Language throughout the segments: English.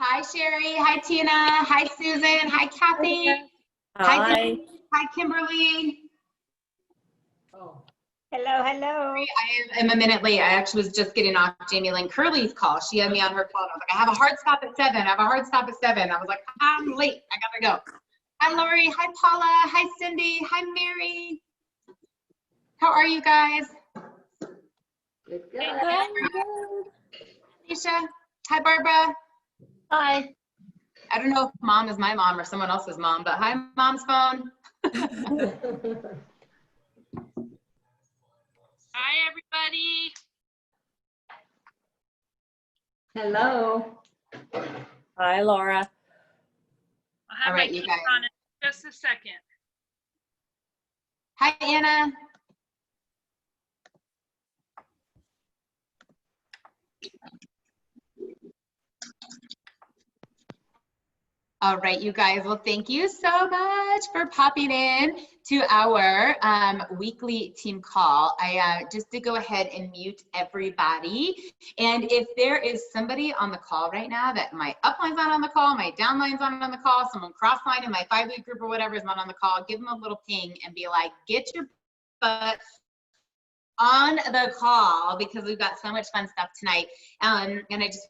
Hi, Sherry. Hi, Tina. Hi, Susan. Hi, Kathy. Hi. Hi, Kimberly. Oh. Hello, hello. I am a minute late. I actually was just getting off Jamie Lynn Curley's call. She had me on her call. I was like, I have a hard stop at 7. I have a hard stop at 7. I was like, I'm late. I gotta go. Hi, Lori. Hi, Paula. Hi, Cindy. Hi, Mary. How are you guys? Good. Nisha. Hi, Barbara. Hi. I don't know if mom is my mom or someone else's mom, but hi, mom's phone. Hi, everybody. Hello. Hi, Laura. I'll have All right, my you camera guys. on in just a second. Hi, Anna. All right, you guys. Well, thank you so much for popping in to our weekly team call. I just to go ahead and mute everybody. And if there is somebody on the call right now that my upline's not on the call, my downline's not on the call, someone cross-line in my 5-week group or whatever is not on the call, give them a little ping and be like, get your butt on the call because we've got so much fun stuff tonight. And I just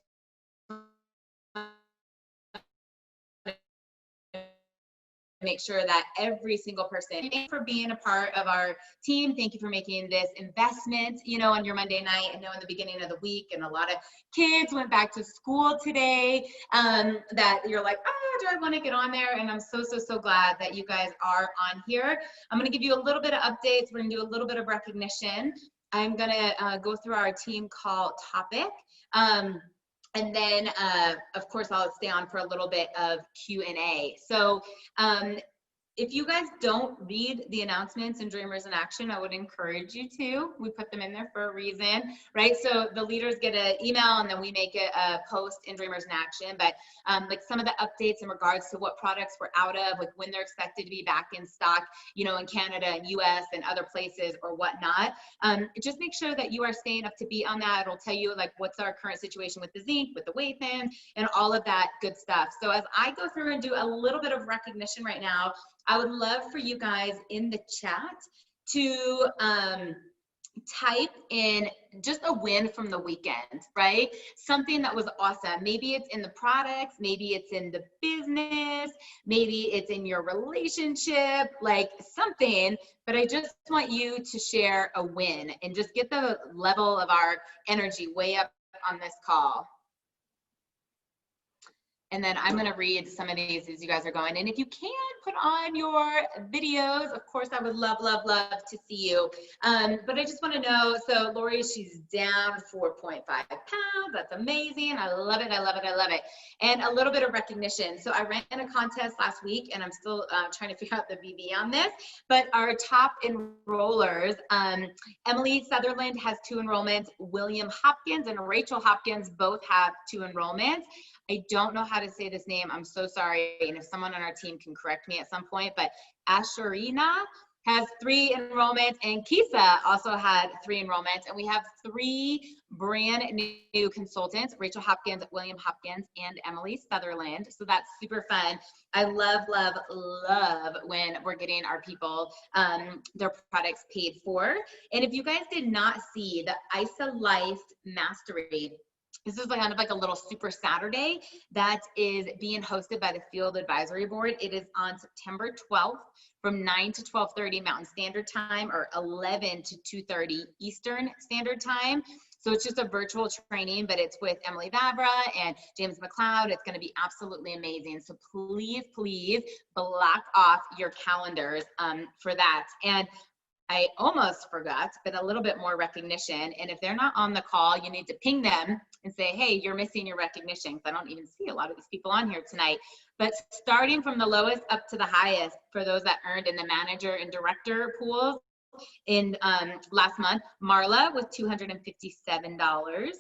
make sure that every single person, thank you for being a part of our team. Thank you for making this investment, you know, on your Monday night. I know in the beginning of the week and a lot of kids went back to school today, that you're like, oh, do I want to get on there? And I'm so glad that you guys are on here. I'm going to give you a little bit of updates. We're going to do a little bit of recognition. I'm going to go through our team call topic. And then, of course, I'll stay on for a little bit of Q&A. So if you guys don't read the announcements in Dreamers in Action, I would encourage you to. We put them in there for a reason, right? So the leaders get an email and then we make it a post in Dreamers in Action. But like some of the updates in regards to what products we're out of, like when they're expected to be back in stock, you know, in Canada and US and other places or whatnot. Just make sure that you are staying up to beat on that. It'll tell you like what's our current situation with the zinc, with the weight thin, and all of that good stuff. So as I go through and do a little bit of recognition right now, I would love for you guys in the chat to type in just a win from the weekend, right? Something that was awesome. Maybe it's in the products, maybe it's in the business, maybe it's in your relationship, like something, but I just want you to share a win and just get the level of our energy way up on this call. And then I'm gonna read some of these as you guys are going. And if you can put on your videos, of course, I would love to see you. But I just wanna know, so Lori, she's down 4.5 pounds. That's amazing. I love it. And a little bit of recognition. So I ran a contest last week and I'm still trying to figure out the VB on this, but our top enrollers, Emily Sutherland has 2 enrollments, William Hopkins and Rachel Hopkins both have 2 enrollments. I don't know how to say this name. I'm so sorry. And if someone on our team can correct me at some point, but Asherina has 3 enrollments and Kisa also had 3 enrollments. And we have 3 brand new consultants, Rachel Hopkins, William Hopkins, and Emily Sutherland. So that's super fun. I love when we're getting our people their products paid for. And if you guys did not see the ISA Life Mastery, this is kind of like a little super Saturday that is being hosted by the Field Advisory Board. It is on September 12th from 9 to 12:30 Mountain Standard Time or 11 to 2:30 Eastern Standard Time. So it's just a virtual training, but it's with Emily Vavra and James McLeod. It's going to be absolutely amazing. So please block off your calendars for that. And I almost forgot, but a little bit more recognition. And if they're not on the call, you need to ping them and say, hey, you're missing your recognition. Because I don't even see a lot of these people on here tonight. But starting from the lowest up to the highest for those that earned in the manager and director pools in last month, Marla with $257.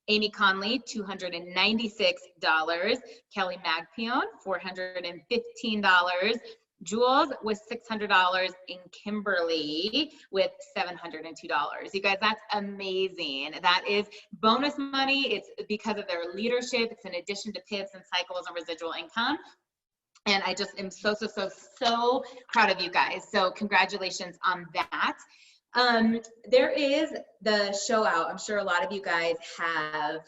Amy Conley, $296. Kelly Magpion, $415. Jules with $600, and Kimberly with $702. You guys, that's amazing. That is bonus money. It's because of their leadership. It's in addition to pips and cycles and residual income. And I just am so proud of you guys. So congratulations on that. There is the show out. I'm sure a lot of you guys have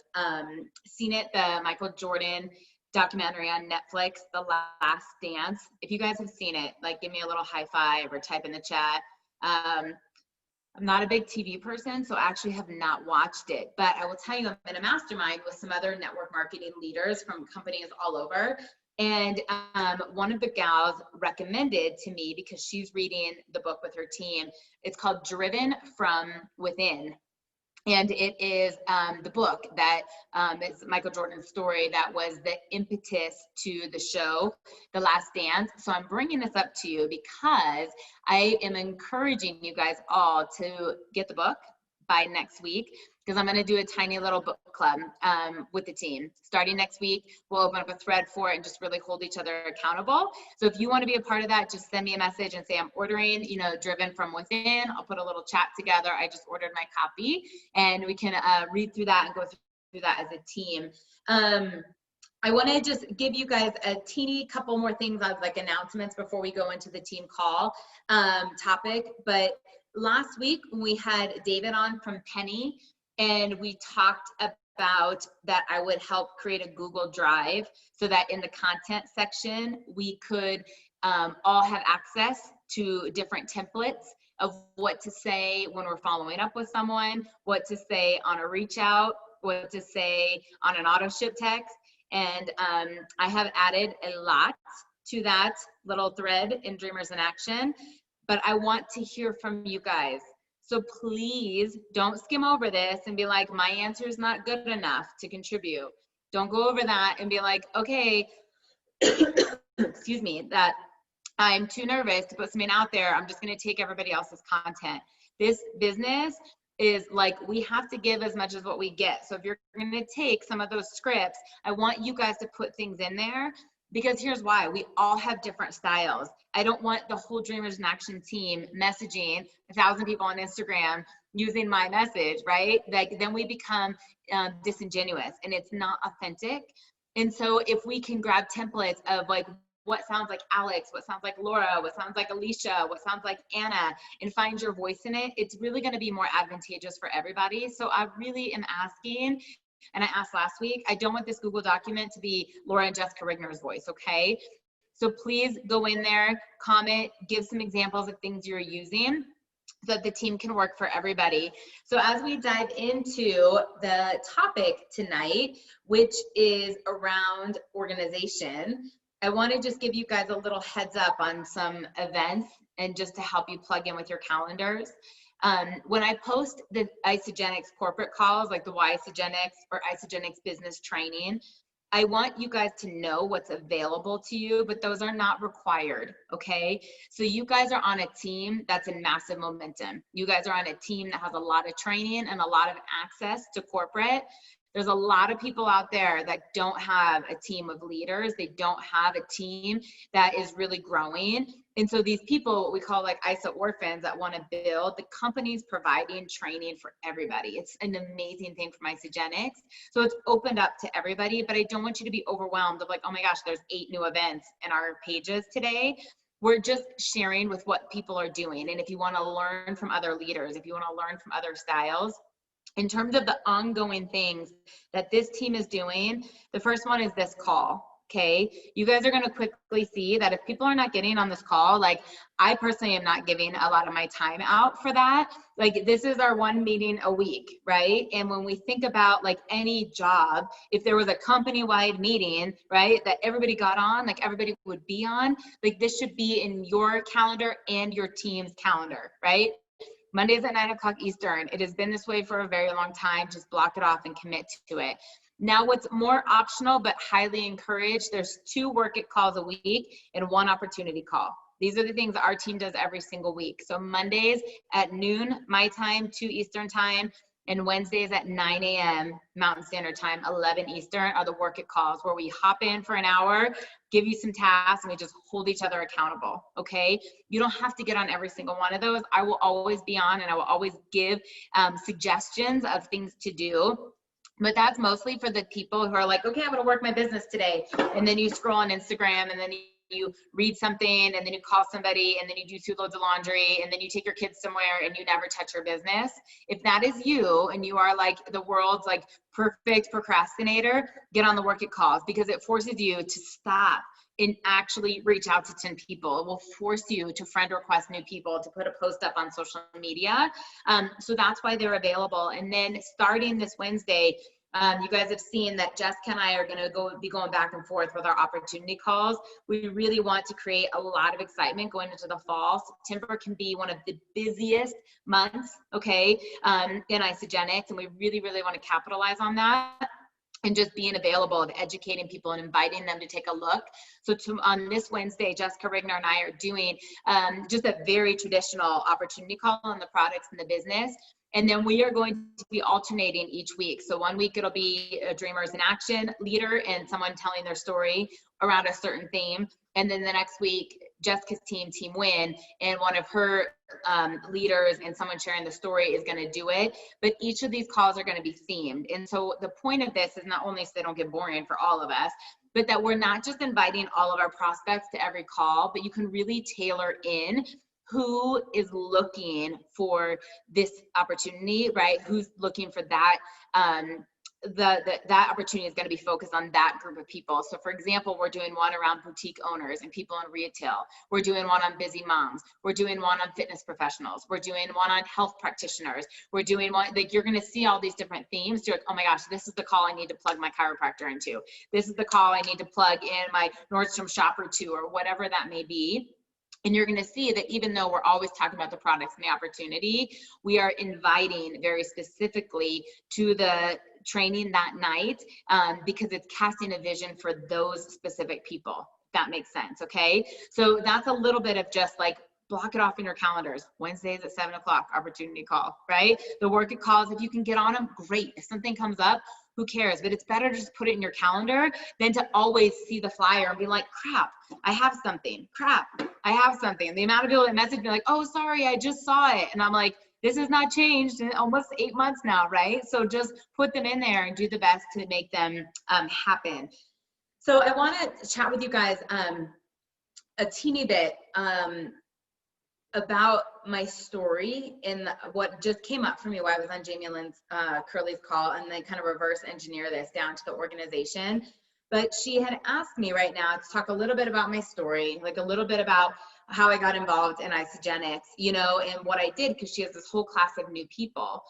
seen it, the Michael Jordan documentary on Netflix, The Last Dance. If you guys have seen it, like, give me a little high five or type in the chat. I'm not a big TV person, so I actually have not watched it, but I will tell you, I'm in a mastermind with some other network marketing leaders from companies all over. And one of the gals recommended to me, because she's reading the book with her team, it's called Driven from Within. And it is the book that is Michael Jordan's story that was the impetus to the show, The Last Dance. So I'm bringing this up to you because I am encouraging you guys all to get the book by next week, because I'm going to do a tiny little book club with the team. Starting next week, we'll open up a thread for it and just really hold each other accountable. So if you want to be a part of that, just send me a message and say, I'm ordering, Driven from Within. I'll put a little chat together. I just ordered my copy, and we can read through that and go through that as a team. I want to just give you guys a teeny couple more things as like announcements before we go into the team call topic. But last week we had David on from Penny, and we talked about that I would help create a Google Drive so that in the content section, we could all have access to different templates of what to say when we're following up with someone, what to say on a reach out, what to say on an auto ship text. And I have added a lot to that little thread in Dreamers in Action, but I want to hear from you guys. So please don't skim over this and be like, my answer is not good enough to contribute. Don't go over that and be like, okay, excuse me, that I'm too nervous to put something out there. I'm just going to take everybody else's content. This business is like, we have to give as much as what we get. So if you're going to take some of those scripts, I want you guys to put things in there, because here's why. We all have different styles. I don't want the whole Dreamers in Action team messaging 1,000 people on Instagram using my message, right? Like, then we become disingenuous and it's not authentic. And so if we can grab templates of like what sounds like Alex, what sounds like Laura, what sounds like Alicia, what sounds like Anna, and find your voice in it, it's really going to be more advantageous for everybody. So I really am asking, and I asked last week, I don't want this Google document to be Laura and Jessica Rigner's voice, okay? So please go in there, comment, give some examples of things you're using so that the team can work for everybody. So as we dive into the topic tonight, which is around organization, I want to just give you guys a little heads up on some events and just to help you plug in with your calendars. When I post the Isogenics corporate calls, like the Y Isogenics or Isogenics business training, I want you guys to know what's available to you, but those are not required, okay? So you guys are on a team that's in massive momentum. You guys are on a team that has a lot of training and a lot of access to corporate. There's a lot of people out there that don't have a team of leaders. They don't have a team that is really growing. And so these people, what we call like ISA orphans that want to build, the company's providing training for everybody. It's an amazing thing from Isogenics. So it's opened up to everybody, but I don't want you to be overwhelmed of like, oh my gosh, there's 8 new events in our pages today. We're just sharing with what people are doing. And if you want to learn from other leaders, if you want to learn from other styles, in terms of the ongoing things that this team is doing, the first one is this call. Okay, you guys are going to quickly see that if people are not getting on this call, like I personally am not giving a lot of my time out for that. Like this is our 1 meeting a week, right? And when we think about like any job, if there was a company-wide meeting, right, that everybody got on, like everybody would be on, like this should be in your calendar and your team's calendar, right? Mondays at 9 o'clock Eastern. It has been this way for a very long time. Just block it off and commit to it. Now, what's more optional but highly encouraged, there's 2 work it calls a week and 1 opportunity call. These are the things that our team does every single week. So Mondays at noon, my time, 2 Eastern time, And Wednesdays at 9 a.m. Mountain Standard Time, 11 Eastern are the Work It calls, where we hop in for an hour, give you some tasks, and we just hold each other accountable, okay? You don't have to get on every single one of those. I will always be on, and I will always give suggestions of things to do. But that's mostly for the people who are like, okay, I'm gonna work my business today. And then you scroll on Instagram, and then you read something, and then you call somebody, and then you do 2 loads of laundry, and then you take your kids somewhere, and you never touch your business. If that is you, and you are like the world's like perfect procrastinator, get on the Work It calls, because it forces you to stop and actually reach out to 10 people. It will force you to friend request new people, to put a post up on social media. So that's why they're available. And then starting this Wednesday, you guys have seen that Jessica and I are going to be going back and forth with our opportunity calls. We really want to create a lot of excitement going into the fall. September can be one of the busiest months, okay, in Isagenix, and we really, really want to capitalize on that. And just being available and educating people and inviting them to take a look. So on this Wednesday, Jessica Rigner and I are doing just a very traditional opportunity call on the products and the business. And then we are going to be alternating each week. So one week it'll be a Dreamers in Action leader and someone telling their story around a certain theme. And then the next week, Jessica's team, Team Win, and one of her leaders and someone sharing the story is going to do it. But each of these calls are going to be themed. And so the point of this is not only so they don't get boring for all of us, but that we're not just inviting all of our prospects to every call, but you can really tailor in who is looking for this opportunity, right? Who's looking for that, that opportunity is going to be focused on that group of people. So for example, we're doing one around boutique owners and people in retail. We're doing one on busy moms. We're doing one on fitness professionals. We're doing one on health practitioners. We're doing one, like you're going to see all these different themes. You're like, oh my gosh, this is the call I need to plug my chiropractor into. This is the call I need to plug in my Nordstrom shopper to, or whatever that may be. And you're going to see that even though we're always talking about the products and the opportunity, we are inviting very specifically to the training that night because it's casting a vision for those specific people. If that makes sense, okay? So that's a little bit of just like block it off in your calendars. Wednesdays at 7 o'clock, opportunity call, right? The Work It calls, if you can get on them, great. If something comes up, who cares? But it's better to just put it in your calendar than to always see the flyer and be like, crap, I have something. Crap, I have something. And the amount of people that message me like, oh, sorry, I just saw it. And I'm like, this has not changed in almost 8 months now, right? So just put them in there and do the best to make them happen. So I want to chat with you guys a teeny bit about my story and what just came up for me while I was on Jamie Lynn's Curly's call, and then kind of reverse engineer this down to the organization. But she had asked me right now to talk a little bit about my story, like a little bit about how I got involved in Isagenix, you know, and what I did, because she has this whole class of new people.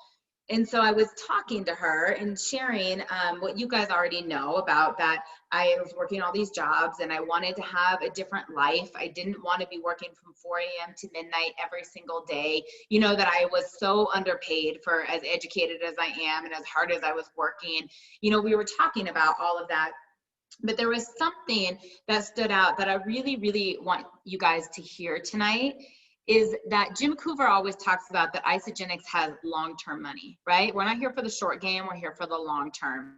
And so I was talking to her and sharing what you guys already know about, that I was working all these jobs and I wanted to have a different life. I didn't want to be working from 4 a.m. to midnight every single day. You know, that I was so underpaid for as educated as I am and as hard as I was working. You know, we were talking about all of that. But there was something that stood out that I really, really want you guys to hear tonight, is that Jim Coover always talks about that Isagenix has long-term money, right? We're not here for the short game, we're here for the long term.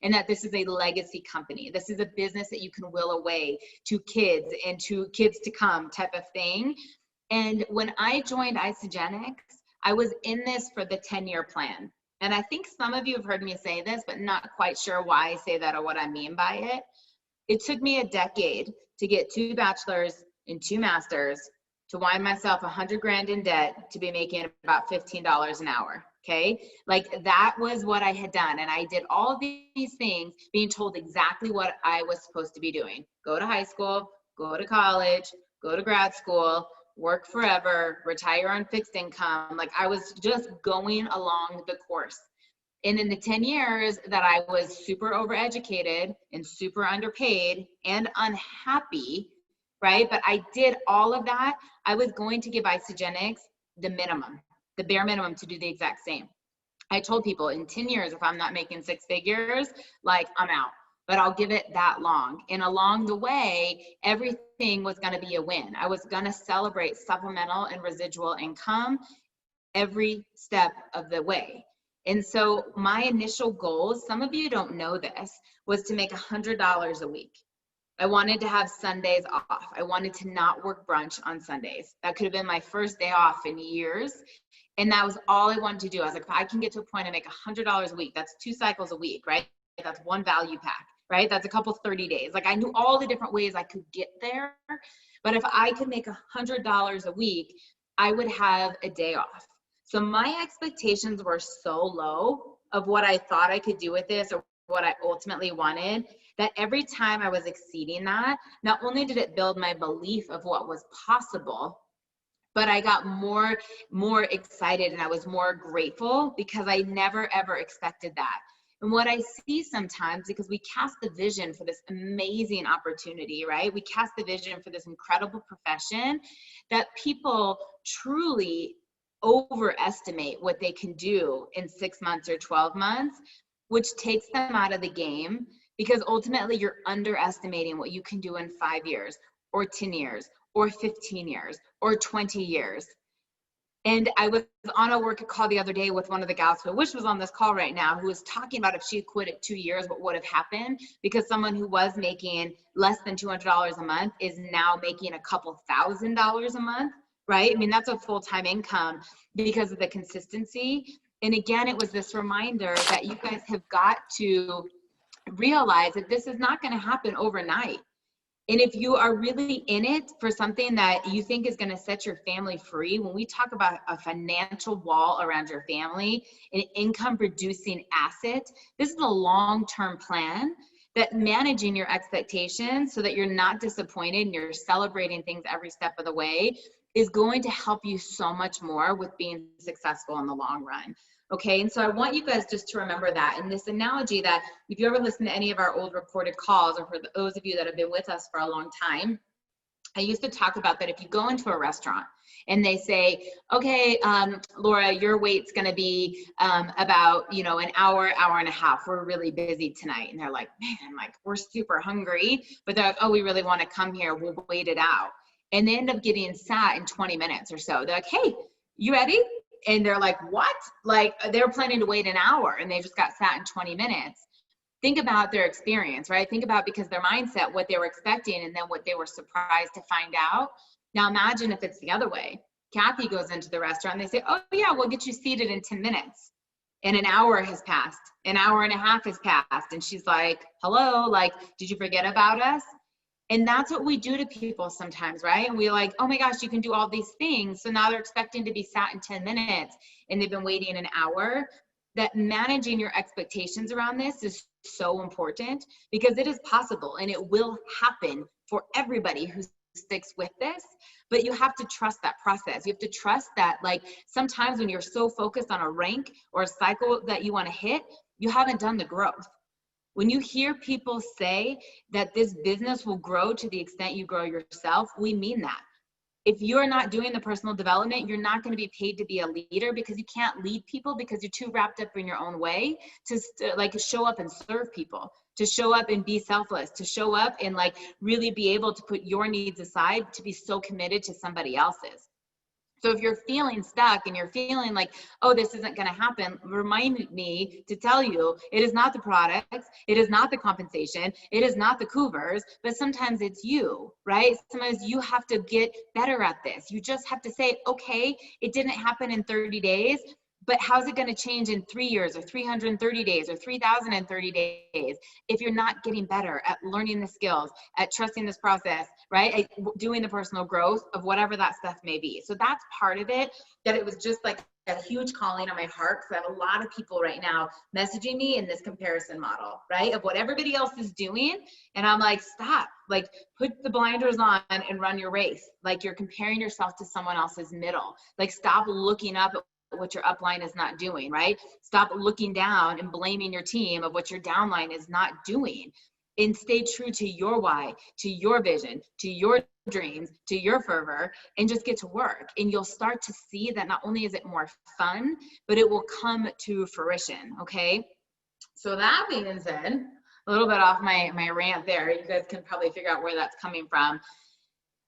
And that this is a legacy company. This is a business that you can will away to kids and to kids to come type of thing. And when I joined Isagenix, I was in this for the 10-year plan. And I think some of you have heard me say this, but not quite sure why I say that or what I mean by it. It took me a decade to get 2 bachelors and 2 masters, to wind myself 100 grand in debt, to be making about $15 an hour, okay? Like that was what I had done. And I did all of these things being told exactly what I was supposed to be doing. Go to high school, go to college, go to grad school, work forever, retire on fixed income. Like I was just going along the course. And in the 10 years that I was super overeducated and super underpaid and unhappy, right? But I did all of that. I was going to give Isagenix the minimum, the bare minimum, to do the exact same. I told people in 10 years, if I'm not making 6 figures, like I'm out, but I'll give it that long. And along the way, everything was going to be a win. I was going to celebrate supplemental and residual income every step of the way. And so my initial goals, some of you don't know this, was to make $100 a week. I wanted to have Sundays off. I wanted to not work brunch on Sundays. That could have been my first day off in years. And that was all I wanted to do. I was like, if I can get to a point and make $100 a week, that's 2 cycles a week, right? That's 1 value pack, right? That's a couple 30 days. Like I knew all the different ways I could get there. But if I could make $100 a week, I would have a day off. So my expectations were so low of what I thought I could do with this or what I ultimately wanted, that every time I was exceeding that, not only did it build my belief of what was possible, but I got more excited and I was more grateful because I never ever expected that. And what I see sometimes, because we cast the vision for this amazing opportunity, right? We cast the vision for this incredible profession, that people truly overestimate what they can do in 6 months or 12 months, which takes them out of the game, because ultimately you're underestimating what you can do in 5 years or 10 years or 15 years or 20 years. And I was on a work call the other day with one of the gals who I wish was on this call right now, who was talking about if she had quit at 2 years, what would have happened, because someone who was making less than $200 a month is now making a couple $1,000s a month, right? I mean, that's a full-time income because of the consistency. And again, it was this reminder that you guys have got to realize that this is not going to happen overnight. And if you are really in it for something that you think is going to set your family free, when we talk about a financial wall around your family, an income producing asset, this is a long-term plan that managing your expectations so that you're not disappointed and you're celebrating things every step of the way is going to help you so much more with being successful in the long run. Okay, and so I want you guys just to remember that. And this analogy that if you ever listen to any of our old recorded calls, or for those of you that have been with us for a long time, I used to talk about that if you go into a restaurant and they say, okay, Laura, your wait's gonna be about, an hour, hour and a half. We're really busy tonight. And they're like, man, like we're super hungry, but they're like, oh, we really wanna come here. We'll wait it out. And they end up getting sat in 20 minutes or so. They're like, hey, you ready? And they're like, what? Like they're planning to wait an hour and they just got sat in 20 minutes. Think about their experience, right? Think about, because their mindset, what they were expecting and then what they were surprised to find out. Now imagine if it's the other way. Kathy goes into the restaurant and they say, oh yeah, we'll get you seated in 10 minutes. And an hour has passed, an hour and a half has passed. And she's like, hello, like, did you forget about us? And that's what we do to people sometimes, right? And we're like, oh my gosh, you can do all these things. So now they're expecting to be sat in 10 minutes and they've been waiting an hour. That managing your expectations around this is so important, because it is possible and it will happen for everybody who sticks with this. But you have to trust that process. You have to trust that, like, sometimes when you're so focused on a rank or a cycle that you want to hit, you haven't done the growth. When you hear people say that this business will grow to the extent you grow yourself, we mean that. If you're not doing the personal development, you're not going to be paid to be a leader, because you can't lead people because you're too wrapped up in your own way to like show up and serve people, to show up and be selfless, to show up and like really be able to put your needs aside to be so committed to somebody else's. So if you're feeling stuck and you're feeling like, oh, this isn't going to happen, remind me to tell you, it is not the products, it is not the compensation, it is not the Cougars, but sometimes it's you, right? Sometimes you have to get better at this. You just have to say, okay, it didn't happen in 30 days, but how's it going to change in 3 years or 330 days or 3,030 days if you're not getting better at learning the skills, at trusting this process, right? At doing the personal growth of whatever that stuff may be. So that's part of it, that it was just like a huge calling on my heart, because I have a lot of people right now messaging me in this comparison model, right? Of what everybody else is doing. And I'm like, stop, like put the blinders on and run your race. Like you're comparing yourself to someone else's middle. Like stop looking up at what your upline is not doing, right? Stop looking down and blaming your team of what your downline is not doing, and stay true to your why, to your vision, to your dreams, to your fervor, and just get to work. And you'll start to see that not only is it more fun, but it will come to fruition. Okay. So that being said, a little bit off my rant there, you guys can probably figure out where that's coming from.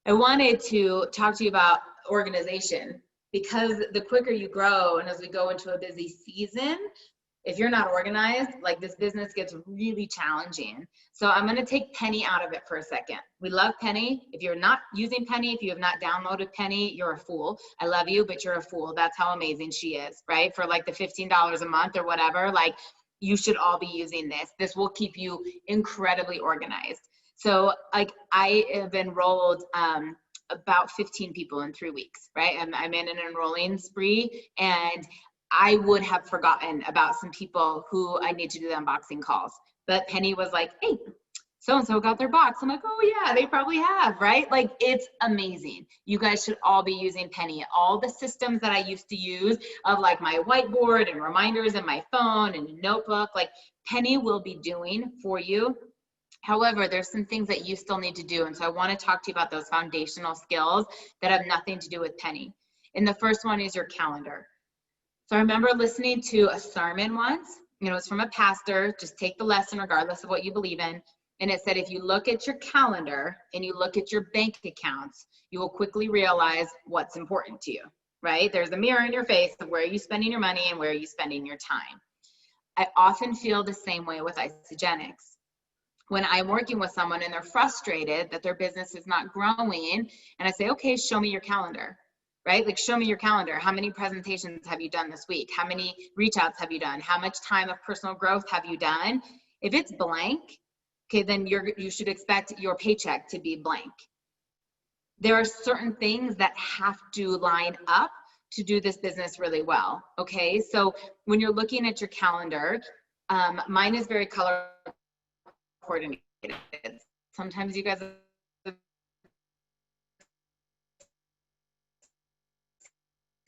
I wanted to talk to you about organization, because the quicker you grow, and as we go into a busy season, If you're not organized, like this business gets really challenging. So I'm going to take Penny out of it for a second. We love Penny. If you're not using Penny, if you have not downloaded Penny, you're a fool. I love you, but you're a fool. That's how amazing she is, right? For like the $15 a month or whatever, like you should all be using this. This will keep you incredibly organized. So like I have enrolled about 15 people in 3 weeks, right? I'm in an enrolling spree, and I would have forgotten about some people who I need to do the unboxing calls. But Penny was like, hey, so-and-so got their box. I'm like, oh yeah, they probably have, right? Like, it's amazing. You guys should all be using Penny. All the systems that I used to use of like my whiteboard and reminders in my phone and a notebook, like Penny will be doing for you. However, there's some things that you still need to do. And so I want to talk to you about those foundational skills that have nothing to do with Penny. And the first one is your calendar. So I remember listening to a sermon once, it was from a pastor, just take the lesson regardless of what you believe in. And it said, if you look at your calendar and you look at your bank accounts, you will quickly realize what's important to you, right? There's a mirror in your face of where are you spending your money and where are you spending your time. I often feel the same way with Isogenics. When I'm working with someone and they're frustrated that their business is not growing, and I say, okay, show me your calendar. Right? Like, show me your calendar. How many presentations have you done this week? How many reach outs have you done? How much time of personal growth have you done? If it's blank, okay, then you should expect your paycheck to be blank. There are certain things that have to line up to do this business really well. Okay. So when you're looking at your calendar, mine is very color coordinated. Sometimes you guys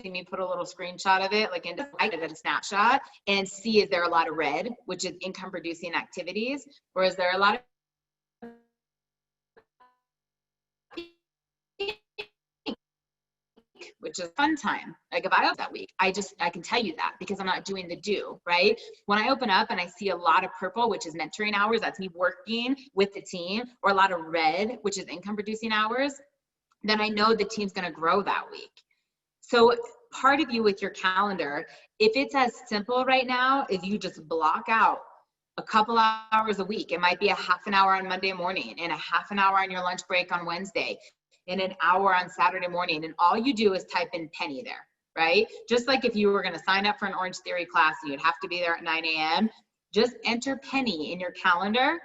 me put a little screenshot of it, like into a snapshot, and see, is there a lot of red, which is income producing activities, or is there a lot of which is fun time? Like if I open that week, I can tell you that because I'm not doing the do, right? When I open up and I see a lot of purple, which is mentoring hours, that's me working with the team, or a lot of red, which is income producing hours, then I know the team's going to grow that week. So part of you with your calendar, if it's as simple right now, if you just block out a couple hours a week, it might be a half an hour on Monday morning and a half an hour on your lunch break on Wednesday and an hour on Saturday morning. And all you do is type in Penny there, right? Just like if you were going to sign up for an Orange Theory class and you'd have to be there at 9 a.m., just enter Penny in your calendar.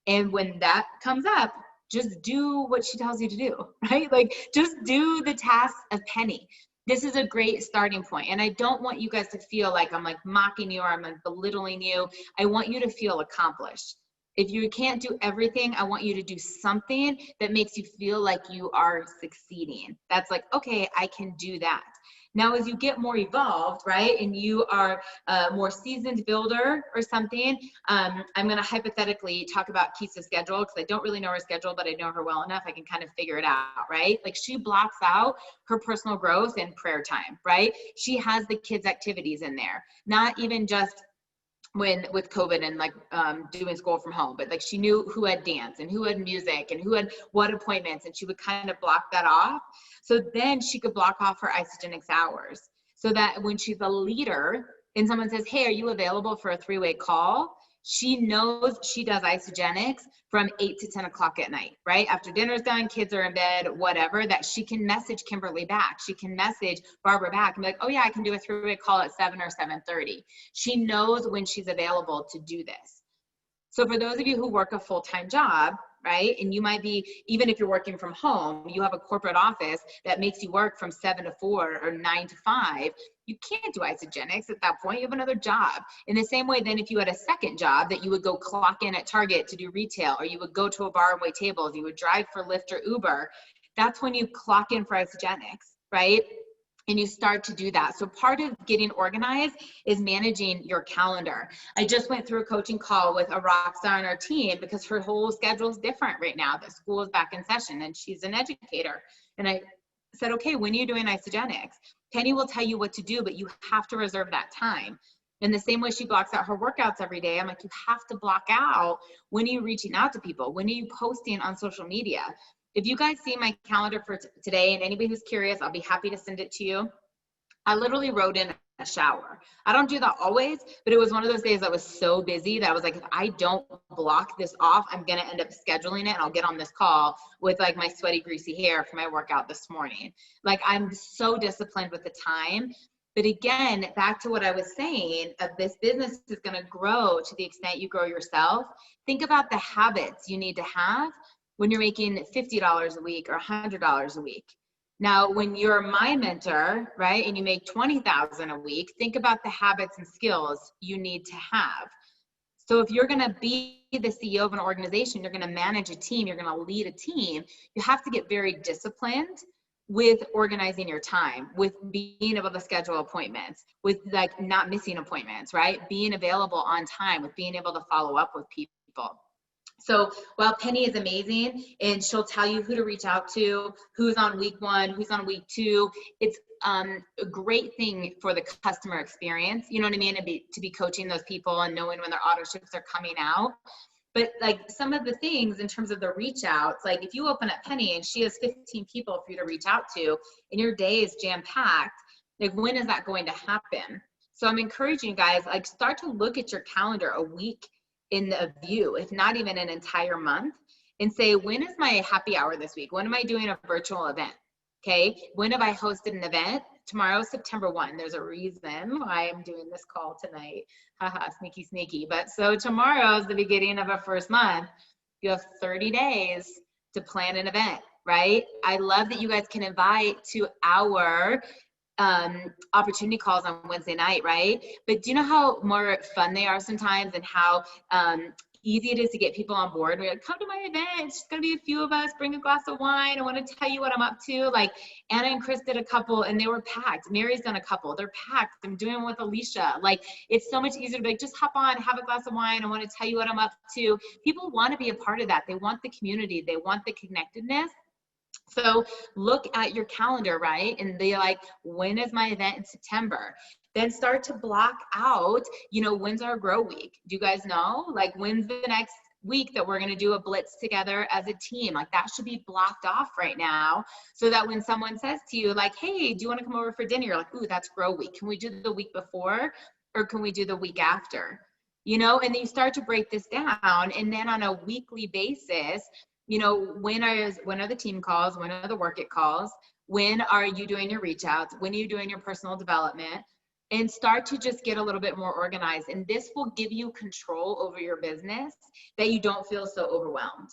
And when that comes up, just do what she tells you to do, right? Like just do the tasks of Penny. This is a great starting point. And I don't want you guys to feel like I'm like mocking you or I'm like belittling you. I want you to feel accomplished. If you can't do everything, I want you to do something that makes you feel like you are succeeding. That's like, okay, I can do that. Now, as you get more evolved, right, and you are a more seasoned builder or something, I'm going to hypothetically talk about Kisa's schedule because I don't really know her schedule, but I know her well enough. I can kind of figure it out, right? Like she blocks out her personal growth and prayer time, right? She has the kids' activities in there, not even just with COVID and like doing school from home, but like she knew who had dance and who had music and who had what appointments, and she would kind of block that off. So then she could block off her Isogenics hours so that when she's a leader and someone says, hey, are you available for a 3-way call? She knows she does Isogenics from 8 to 10 o'clock at night, right? After dinner's done, kids are in bed, whatever, that she can message Kimberly back. She can message Barbara back and be like, oh yeah, I can do a 3-way call at 7 or 7:30. She knows when she's available to do this. So for those of you who work a full-time job, right? And you might be, even if you're working from home, you have a corporate office that makes you work from 7 to 4 or 9 to 5. You can't do Isogenics at that point. You have another job. In the same way, then if you had a second job that you would go clock in at Target to do retail, or you would go to a bar and wait tables, you would drive for Lyft or Uber, that's when you clock in for Isogenics, right? And you start to do that. So part of getting organized is managing your calendar. I just went through a coaching call with a rock star on our team because her whole schedule is different right now. The school is back in session and she's an educator. And I said, okay, when are you doing Isogenics? Penny will tell you what to do, but you have to reserve that time. In the same way she blocks out her workouts every day, I'm like, you have to block out when are you reaching out to people? When are you posting on social media? If you guys see my calendar for today, and anybody who's curious, I'll be happy to send it to you. I literally wrote in shower. I don't do that always, but it was one of those days that was so busy that I was like, if I don't block this off, I'm going to end up scheduling it, and I'll get on this call with like my sweaty, greasy hair for my workout this morning. Like, I'm so disciplined with the time. But again, back to what I was saying, of this business is going to grow to the extent you grow yourself. Think about the habits you need to have when you're making $50 a week or $100 a week. Now, when you're my mentor, right, and you make $20,000 a week, think about the habits and skills you need to have. So if you're going to be the CEO of an organization, you're going to manage a team, you're going to lead a team, you have to get very disciplined with organizing your time, with being able to schedule appointments, with like not missing appointments, right? Being available on time, with being able to follow up with people. So while Penny is amazing and she'll tell you who to reach out to, who's on week 1, who's on week 2, it's a great thing for the customer experience, you know what I mean? To be coaching those people and knowing when their auto ships are coming out. But like some of the things in terms of the reach outs, like if you open up Penny and she has 15 people for you to reach out to and your day is jam packed, like when is that going to happen? So I'm encouraging you guys, like start to look at your calendar a week in a view, if not even an entire month, and say, when is my happy hour this week? When am I doing a virtual event? Okay, when have I hosted an event? Tomorrow's September 1. There's a reason why I'm doing this call tonight. Haha, sneaky, sneaky. But so tomorrow's the beginning of a first month. You have 30 days to plan an event, right? I love that you guys can invite to our opportunity calls on Wednesday night, right? But do you know how more fun they are sometimes, and how easy it is to get people on board? We're like, come to my event, it's just gonna be a few of us, bring a glass of wine, I want to tell you what I'm up to. Like Anna and Chris did a couple and they were packed. Mary's done a couple, they're packed. I'm doing it with Alicia. Like, it's so much easier to be like, just hop on, have a glass of wine, I want to tell you what I'm up to. People want to be a part of that. They want the community, they want the connectedness. So look at your calendar, right? And be like, when is my event in September? Then start to block out, you know, when's our grow week? Do you guys know? Like, when's the next week that we're going to do a blitz together as a team? Like, that should be blocked off right now, so that when someone says to you, like, hey, do you want to come over for dinner? You're like, ooh, that's grow week. Can we do the week before, or can we do the week after? You know, and then you start to break this down, and then on a weekly basis, you know, when are the team calls? When are the work it calls? When are you doing your reach outs? When are you doing your personal development? And start to just get a little bit more organized. And this will give you control over your business, that you don't feel so overwhelmed,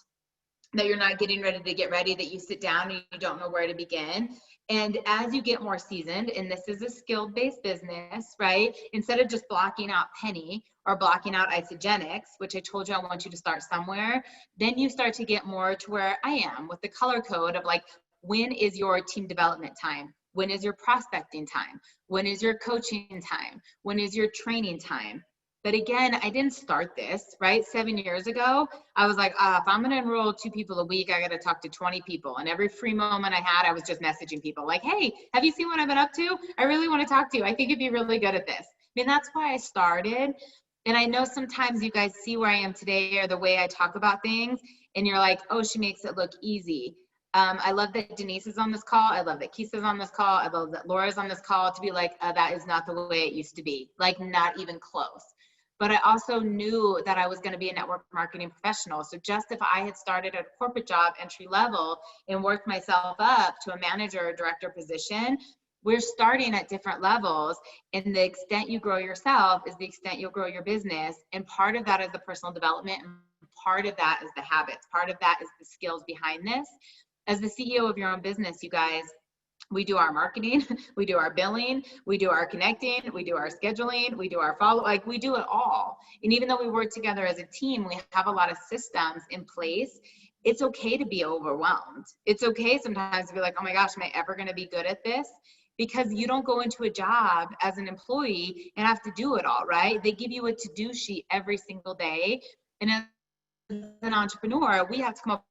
that you're not getting ready to get ready, that you sit down and you don't know where to begin. And as you get more seasoned, and this is a skill-based business, right? Instead of just blocking out Penny or blocking out Isogenics, which I told you I want you to start somewhere, then you start to get more to where I am with the color code of like, when is your team development time? When is your prospecting time? When is your coaching time? When is your training time? But again, I didn't start this, right? 7 years ago, I was like, if I'm going to enroll 2 people a week, I got to talk to 20 people. And every free moment I had, I was just messaging people like, hey, have you seen what I've been up to? I really want to talk to you. I think you'd be really good at this. I mean, that's why I started. And I know sometimes you guys see where I am today or the way I talk about things, and you're like, oh, she makes it look easy. I love that Denise is on this call. I love that Kisa's on this call. I love that Laura's on this call, to be like, that is not the way it used to be, like not even close. But I also knew that I was going to be a network marketing professional. So just if I had started at a corporate job, entry level, and worked myself up to a manager or director position, we're starting at different levels. And the extent you grow yourself is the extent you'll grow your business. And part of that is the personal development. And part of that is the habits. Part of that is the skills behind this. As the CEO of your own business, you guys, we do our marketing, we do our billing, we do our connecting, we do our scheduling, we do our follow, like we do it all. And even though we work together as a team, we have a lot of systems in place. It's okay to be overwhelmed. It's okay sometimes to be like, oh my gosh, am I ever going to be good at this? Because you don't go into a job as an employee and have to do it all, right? They give you a to-do sheet every single day. And as an entrepreneur, we have to come up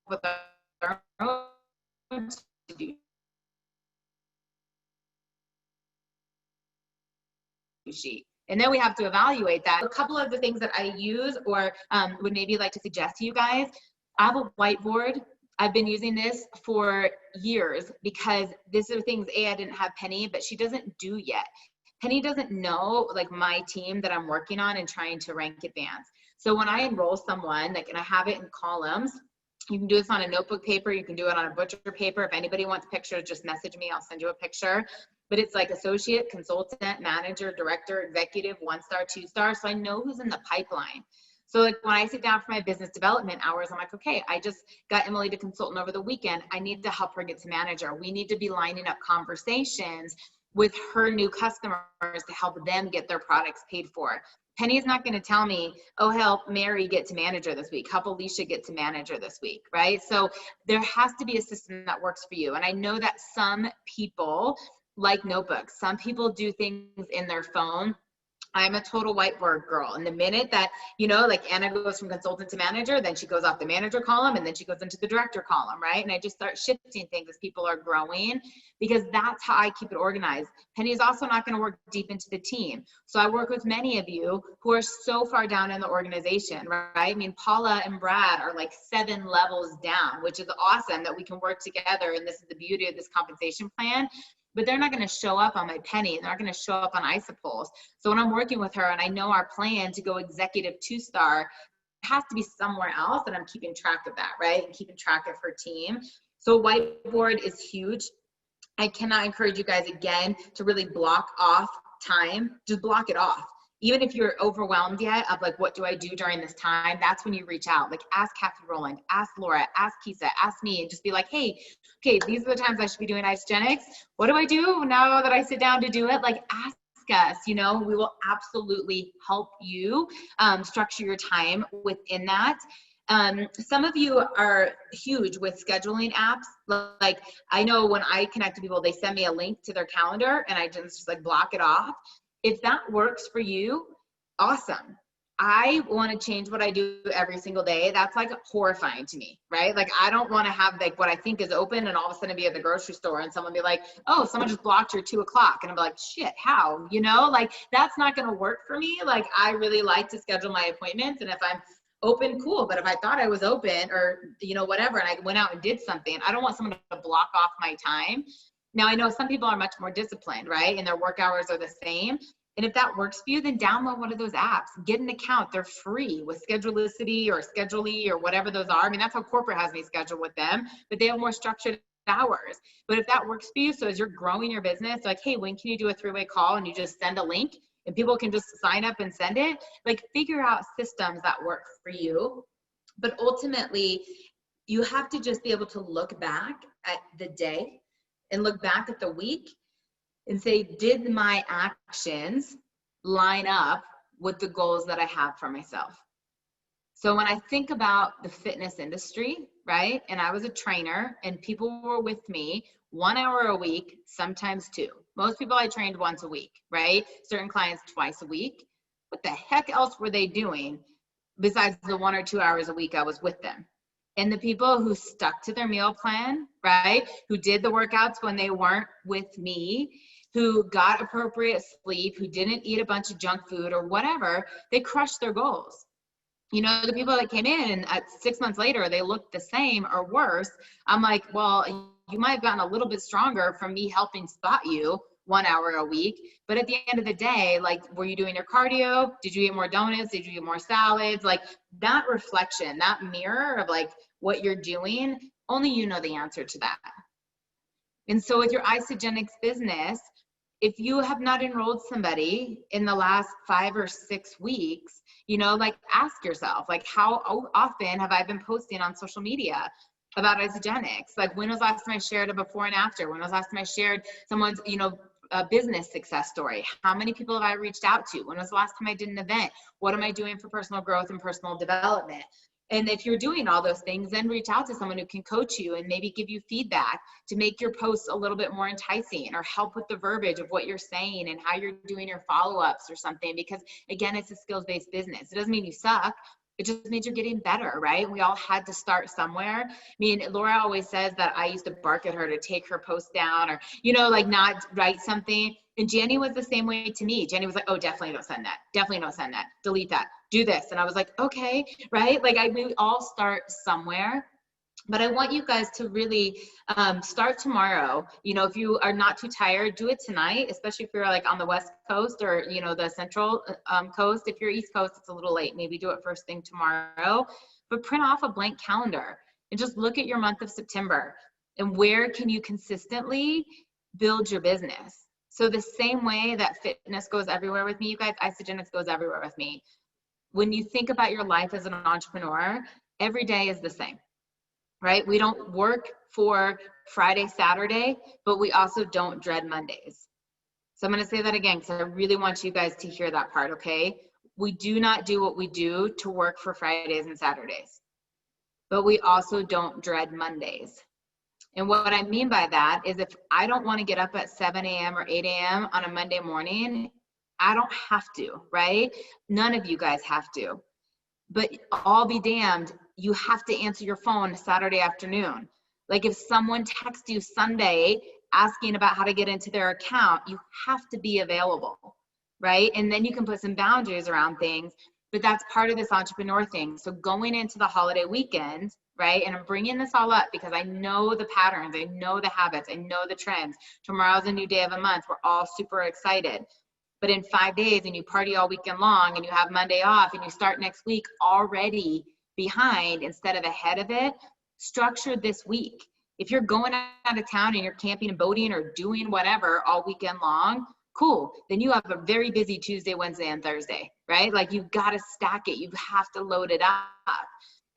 with our own to-do sheet. And then we have to evaluate that. A couple of the things that I use or would maybe like to suggest to you guys, I have a whiteboard. I've been using this for years because these are things, I didn't have Penny, but she doesn't do yet. Penny doesn't know like my team that I'm working on and trying to rank advance. So when I enroll someone, like, and I have it in columns, you can do this on a notebook paper. You can do it on a butcher paper. If anybody wants pictures, just message me. I'll send you a picture. But it's like associate, consultant, manager, director, executive, 1-star, 2-star. So I know who's in the pipeline. So like when I sit down for my business development hours, I'm like, okay, I just got Emily to consultant over the weekend. I need to help her get to manager. We need to be lining up conversations with her new customers to help them get their products paid for. Penny's not going to tell me, oh, help Mary get to manager this week. Help Alicia get to manager this week, right? So there has to be a system that works for you. And I know that some people like notebooks. Some people do things in their phone. I'm a total whiteboard girl. And the minute that, you know, like Anna goes from consultant to manager, then she goes off the manager column and then she goes into the director column, right? And I just start shifting things as people are growing, because that's how I keep it organized. Penny is also not going to work deep into the team. So I work with many of you who are so far down in the organization, right? I mean, Paula and Brad are like 7 levels down, which is awesome that we can work together. And this is the beauty of this compensation plan. But they're not going to show up on my Penny. They're not going to show up on Isopulse. So when I'm working with her and I know our plan to go executive 2-star, it has to be somewhere else, and I'm keeping track of that, right? And keeping track of her team. So whiteboard is huge. I cannot encourage you guys again to really block off time. Just block it off. Even if you're overwhelmed yet of like, what do I do during this time? That's when you reach out. Like ask Kathy Rowland, ask Laura, ask Kisa, ask me, and just be like, hey, okay, these are the times I should be doing Isogenics. What do I do now that I sit down to do it? Like ask us, you know, we will absolutely help you structure your time within that. Some of you are huge with scheduling apps. Like I know when I connect to people, they send me a link to their calendar and I just like block it off. If that works for you, awesome. I want to change what I do every single day. That's like horrifying to me, right? Like I don't want to have like what I think is open and all of a sudden be at the grocery store and someone be like, oh, someone just blocked your 2 o'clock. And I'm like, shit, how? You know, like that's not going to work for me. Like I really like to schedule my appointments, and if I'm open, cool. But if I thought I was open or, you know, whatever, and I went out and did something, I don't want someone to block off my time. Now, I know some people are much more disciplined, right? And their work hours are the same. And if that works for you, then download one of those apps. Get an account. They're free with Schedulicity or Schedule-ly or whatever those are. I mean, that's how corporate has me scheduled with them, but they have more structured hours. But if that works for you, so as you're growing your business, like, hey, when can you do a 3-way call? And you just send a link and people can just sign up and send it. Like, figure out systems that work for you. But ultimately, you have to just be able to look back at the day and look back at the week and say, did my actions line up with the goals that I have for myself? So when I think about the fitness industry, right, and I was a trainer and people were with me 1 hour a week, sometimes 2. Most people I trained once a week, right? Certain clients twice a week. What the heck else were they doing besides the 1 or 2 hours a week I was with them? And the people who stuck to their meal plan, right, who did the workouts when they weren't with me, who got appropriate sleep, who didn't eat a bunch of junk food or whatever, they crushed their goals. You know, the people that came in and at 6 months later, they looked the same or worse. I'm like, well, you might have gotten a little bit stronger from me helping spot you 1 hour a week. But at the end of the day, like, were you doing your cardio? Did you eat more donuts? Did you eat more salads? Like that reflection, that mirror of like what you're doing, only you know the answer to that. And so with your Isogenics business, if you have not enrolled somebody in the last 5 or 6 weeks, you know, like ask yourself, like how often have I been posting on social media about Isogenics? Like when was the last time I shared a before and after? When was the last time I shared someone's, you know, a business success story? How many people have I reached out to? When was the last time I did an event? What am I doing for personal growth and personal development? And if you're doing all those things, then reach out to someone who can coach you and maybe give you feedback to make your posts a little bit more enticing, or help with the verbiage of what you're saying and how you're doing your follow-ups or something. Because again, it's a skills-based business. It doesn't mean you suck. It just means you're getting better, right? We all had to start somewhere. I mean, Laura always says that I used to bark at her to take her post down, or, you know, like not write something. And Jenny was the same way to me. Jenny was like, oh, definitely don't send that. Definitely don't send that. Delete that. Do this. And I was like, okay, right? Like we all start somewhere. But I want you guys to really start tomorrow. You know, if you are not too tired, do it tonight, especially if you're like on the West Coast or, you know, the Central Coast. If you're East Coast, it's a little late. Maybe do it first thing tomorrow. But print off a blank calendar and just look at your month of September and where can you consistently build your business. So the same way that fitness goes everywhere with me, you guys, Isogenics goes everywhere with me. When you think about your life as an entrepreneur, every day is the same. Right? We don't work for Friday, Saturday, but we also don't dread Mondays. So I'm going to say that again because I really want you guys to hear that part, okay? We do not do what we do to work for Fridays and Saturdays, but we also don't dread Mondays. And what I mean by that is if I don't want to get up at 7 a.m. or 8 a.m. on a Monday morning, I don't have to, right? None of you guys have to. But I'll be damned, you have to answer your phone Saturday afternoon. Like if someone texts you Sunday asking about how to get into their account, you have to be available, right? And then you can put some boundaries around things, but that's part of this entrepreneur thing. So going into the holiday weekend, right? And I'm bringing this all up because I know the patterns, I know the habits, I know the trends. Tomorrow's a new day of a month. We're all super excited. But in 5 days and you party all weekend long and you have Monday off and you start next week already behind instead of ahead of it, structure this week. If you're going out of town and you're camping and boating or doing whatever all weekend long, cool. Then you have a very busy Tuesday, Wednesday, and Thursday, right? Like you've got to stack it. You have to load it up.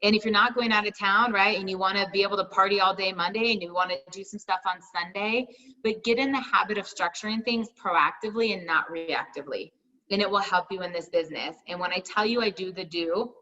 And if you're not going out of town, right, and you want to be able to party all day Monday and you want to do some stuff on Sunday, but get in the habit of structuring things proactively and not reactively. And it will help you in this business. And when I tell you I do the do,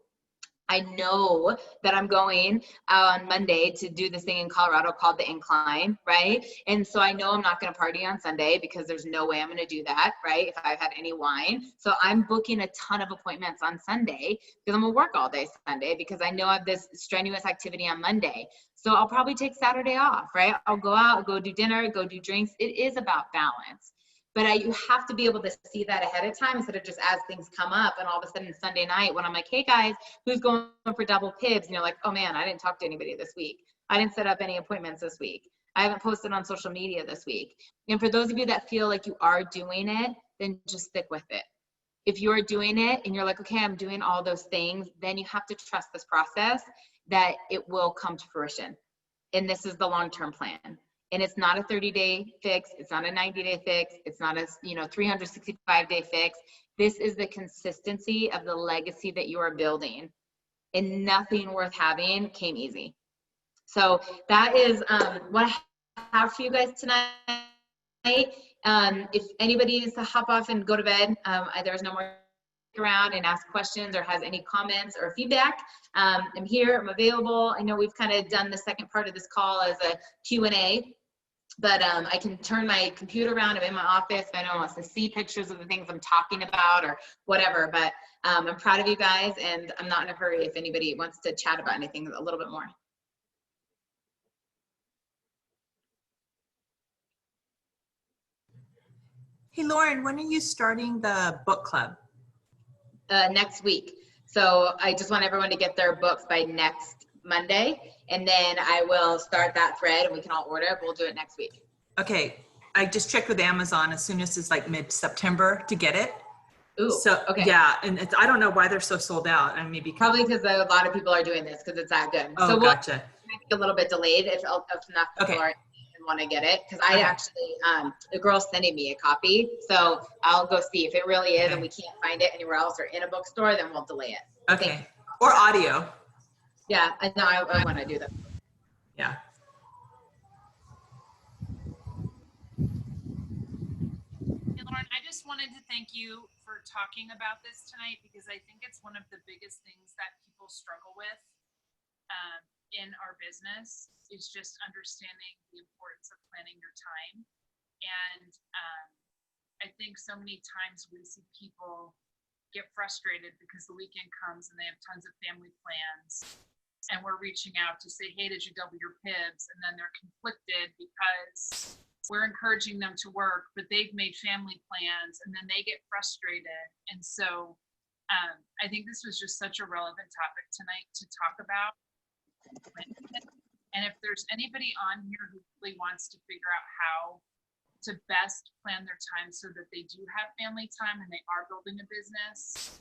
I know that I'm going on Monday to do this thing in Colorado called the Incline, right? And so I know I'm not going to party on Sunday because there's no way I'm going to do that, right? If I've had any wine. So I'm booking a ton of appointments on Sunday because I'm going to work all day Sunday because I know I have this strenuous activity on Monday. So I'll probably take Saturday off, right? I'll go out, go do dinner, go do drinks. It is about balance. But you have to be able to see that ahead of time instead of just as things come up and all of a sudden Sunday night when I'm like, hey guys, who's going for double pibs? And you're like, oh man, I didn't talk to anybody this week. I didn't set up any appointments this week. I haven't posted on social media this week. And for those of you that feel like you are doing it, then just stick with it. If you're doing it and you're like, okay, I'm doing all those things, then you have to trust this process that it will come to fruition. And this is the long-term plan. And it's not a 30-day fix. It's not a 90-day fix. It's not a 365-day fix. This is the consistency of the legacy that you are building. And nothing worth having came easy. So that is what I have for you guys tonight. If anybody needs to hop off and go to bed, there's no more around and ask questions or has any comments or feedback. I'm here, I'm available. I know we've kind of done the second part of this call as a Q&A. But I can turn my computer around. I'm in my office. If anyone wants to see pictures of the things I'm talking about or whatever. But I'm proud of you guys, and I'm not in a hurry if anybody wants to chat about anything a little bit more. Hey, Lauren, when are you starting the book club? Next week. So I just want everyone to get their books by next Monday, and then I will start that thread and we can all order it. We'll do it next week. Okay, I just checked with Amazon as soon as it's like mid-September to get it. Ooh, so okay. Yeah, and I don't know why they're so sold out. And maybe probably because a lot of people are doing this because it's that good. Oh, so gotcha. Be a little bit delayed if enough people are want to get it, because I actually the girl's sending me a copy, so I'll go see if it really is and we can't find it anywhere else or in a bookstore, then we'll delay it. Okay, or audio. Yeah, I know. I want to do that. Yeah. Hey, Lauren, I just wanted to thank you for talking about this tonight because I think it's one of the biggest things that people struggle with in our business is just understanding the importance of planning your time. And I think so many times we see people get frustrated because the weekend comes and they have tons of family plans and we're reaching out to say, hey, did you double your pibs? And then they're conflicted because we're encouraging them to work, but they've made family plans and then they get frustrated. And so I think this was just such a relevant topic tonight to talk about. And if there's anybody on here who really wants to figure out how to best plan their time so that they do have family time and they are building a business,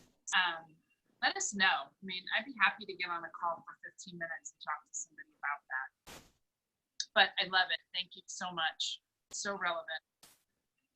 let us know. I mean, I'd be happy to get on a call for 15 minutes and talk to somebody about that. But I love it. Thank you so much. So relevant.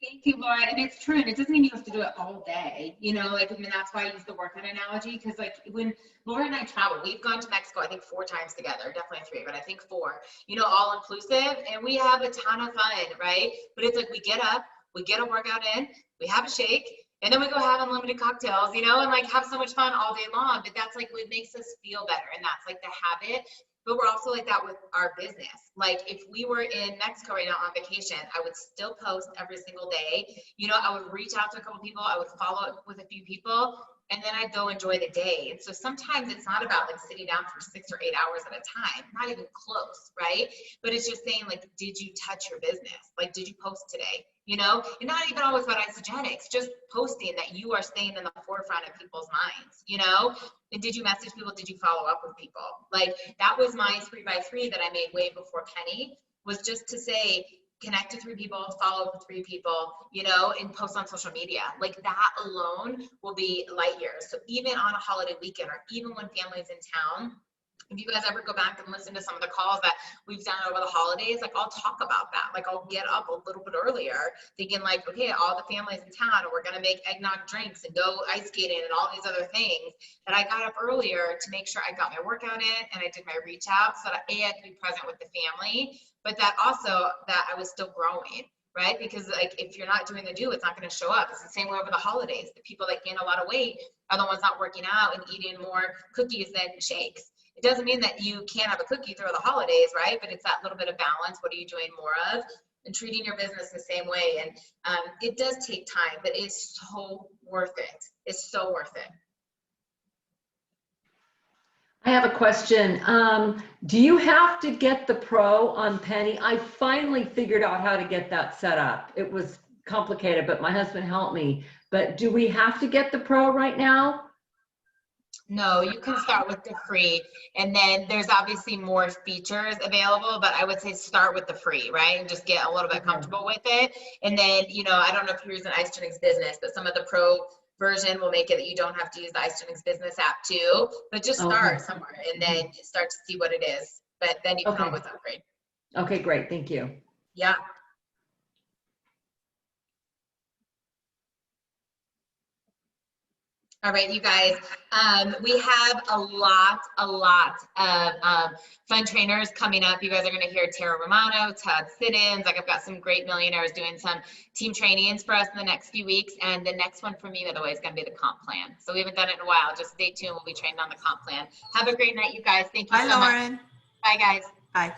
Thank you, Laura. And it's true. And it doesn't mean you have to do it all day. You know, like, I mean, that's why I use the workout analogy. Because, like, when Laura and I travel, we've gone to Mexico, I think 4 times together, definitely 3, but I think 4, you know, all inclusive. And we have a ton of fun, right? But it's like we get up, we get a workout in, we have a shake, and then we go have unlimited cocktails, you know, and like have so much fun all day long. But that's like what makes us feel better. And that's like the habit. But we're also like that with our business. Like if we were in Mexico right now on vacation, I would still post every single day. You know, I would reach out to a couple people, I would follow up with a few people, and then I'd go enjoy the day. And so sometimes it's not about like sitting down for 6 or 8 hours at a time, not even close, right? But it's just saying like, did you touch your business? Like, did you post today? You know, and not even always about isogenics, just posting that you are staying in the forefront of people's minds, you know? And did you message people? Did you follow up with people? Like that was my 3x3 that I made way before Penny, was just to say, connect to 3 people, follow up with 3 people, you know, and post on social media. Like that alone will be light years. So even on a holiday weekend, or even when family's in town, if you guys ever go back and listen to some of the calls that we've done over the holidays, like I'll talk about that. Like I'll get up a little bit earlier thinking like, okay, all the families in town, and we're going to make eggnog drinks and go ice skating and all these other things, that I got up earlier to make sure I got my workout in and I did my reach out so that I had to be present with the family, but that also that I was still growing. Right? Because like if you're not doing the do, it's not going to show up. It's the same way over the holidays. The people that gain a lot of weight are the ones not working out and eating more cookies than shakes. It doesn't mean that you can't have a cookie through the holidays, right? But it's that little bit of balance. What are you doing more of? And treating your business the same way. And it does take time, but it's so worth it. It's so worth it. I have a question. Do you have to get the Pro on Penny? I finally figured out how to get that set up. It was complicated, but my husband helped me. But do we have to get the Pro right now? No, you can start with the free, and then there's obviously more features available, but I would say start with the free, right? And just get a little bit comfortable with it. And then, you know, I don't know if you're using Isogenics Business, but some of the Pro version will make it that you don't have to use the Isogenics Business app too, but just start somewhere and then start to see what it is. But then you can always upgrade. Okay, great. Thank you. Yeah. All right, you guys, we have a lot of fun trainers coming up. You guys are going to hear Tara Romano, Todd Siddons. Like I've got some great millionaires doing some team trainings for us in the next few weeks. And the next one for me, by the way, is going to be the comp plan. So we haven't done it in a while. Just stay tuned. We'll be training on the comp plan. Have a great night, you guys. Thank you so much. Bye, Lauren. Bye, guys. Bye.